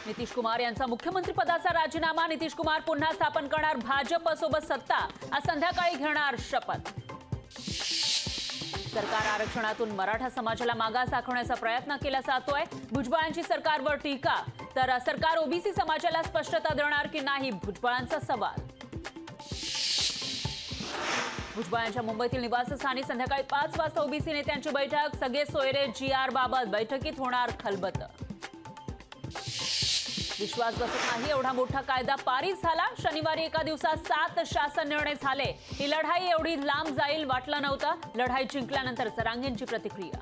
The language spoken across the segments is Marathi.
नितीश कुमार यांचा मुख्यमंत्री पदाचा राजीनामा। नितीश कुमार पुन्हा स्थापन करणार भाजपसोबत सत्ता। आज संध्याकाळी घेणार शपथ। सरकार आरक्षणातून मराठा समाजाला मागास दाखवण्याचा प्रयत्न केला जातोय। भुजबळांची सरकारवर टीका। तर सरकार ओबीसी समाजाला स्पष्टता देणार की नाही, भुजबळांचा सवाल। भुजबळांच्या मुंबईतील निवासस्थानी संध्याकाळी 5 वाजता ओबीसी नेत्यांची बैठक। सगळे सोयरे GR बाबत बैठकीत होणार खलबत। विश्वास बसत नाही एवढा मोठा कायदा पारित झाला। शनिवारी एका दिवसात 7 शासन निर्णय झाले। ही लढाई एवढी लांब जाईल वाटलं नव्हतं। लढाई जिंकल्यानंतर सरांगेंची प्रतिक्रिया।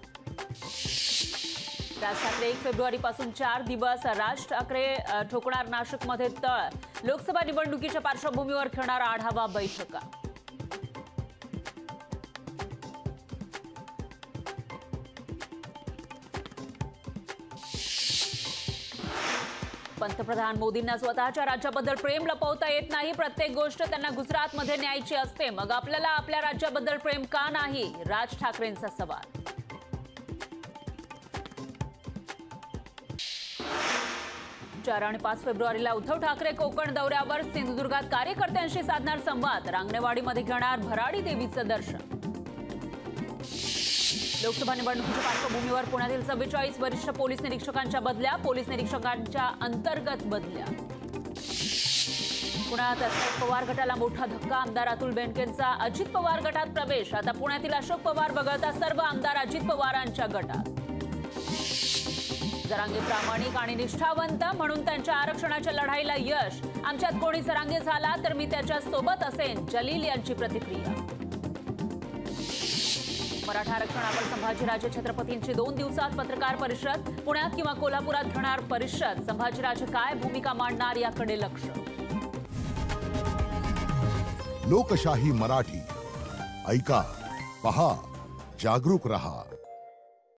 राज ठाकरे 1 फेब्रुवारीपासून 4 दिवस राज ठाकरे ठोकणार नाशिकमध्ये तळ। लोकसभा निवडणुकीच्या पार्श्वभूमीवर घेणार आढावा बैठका। पंतप्रधान मोदींना स्वतःच्या राज्याबद्दल प्रेम लपवता येत नाही। प्रत्येक गोष्ट त्यांना गुजरातमध्ये न्यायची असते। मग आपल्याला आपल्या राज्याबद्दल प्रेम का नाही, राज ठाकरेंचा सवाल। 4 आणि 5 फेब्रुवारीला उद्धव ठाकरे कोकण दौऱ्यावर। सिंधुदुर्गात कार्यकर्त्यांशी साधणार संवाद। रांगणेवाडीमध्ये घेणार भराडी देवीचं दर्शन। लोकसभा निवडणुकीच्या पार्श्वभूमीवर पुण्यातील 44 वरिष्ठ पोलीस निरीक्षकांच्या बदल्या। पोलीस निरीक्षकांच्या अंतर्गत बदल्या। पुण्यात अशोक पवार गटाला मोठा धक्का। आमदार अतुल बेनकेंचा अजित पवार गटात प्रवेश। आता पुण्यातील अशोक पवार वगळता सर्व आमदार अजित पवारांच्या गटात। जरांगे प्रामाणिक आणि निष्ठावंत म्हणून त्यांच्या आरक्षणाच्या लढाईला यश। आमच्यात कोणी जरांगे झाला तर मी त्याच्या सोबत असेन, जलील यांची प्रतिक्रिया। मराठा आरक्षणावर संभाजीराजे छत्रपतींची 2 दिवसात पत्रकार परिषद। पुण्यात किंवा कोल्हापुरात घेणार परिषद। संभाजीराजे काय भूमिका मांडणार याकडे लक्ष। लोकशाही मराठी ऐका, पहा, जागरूक रहा।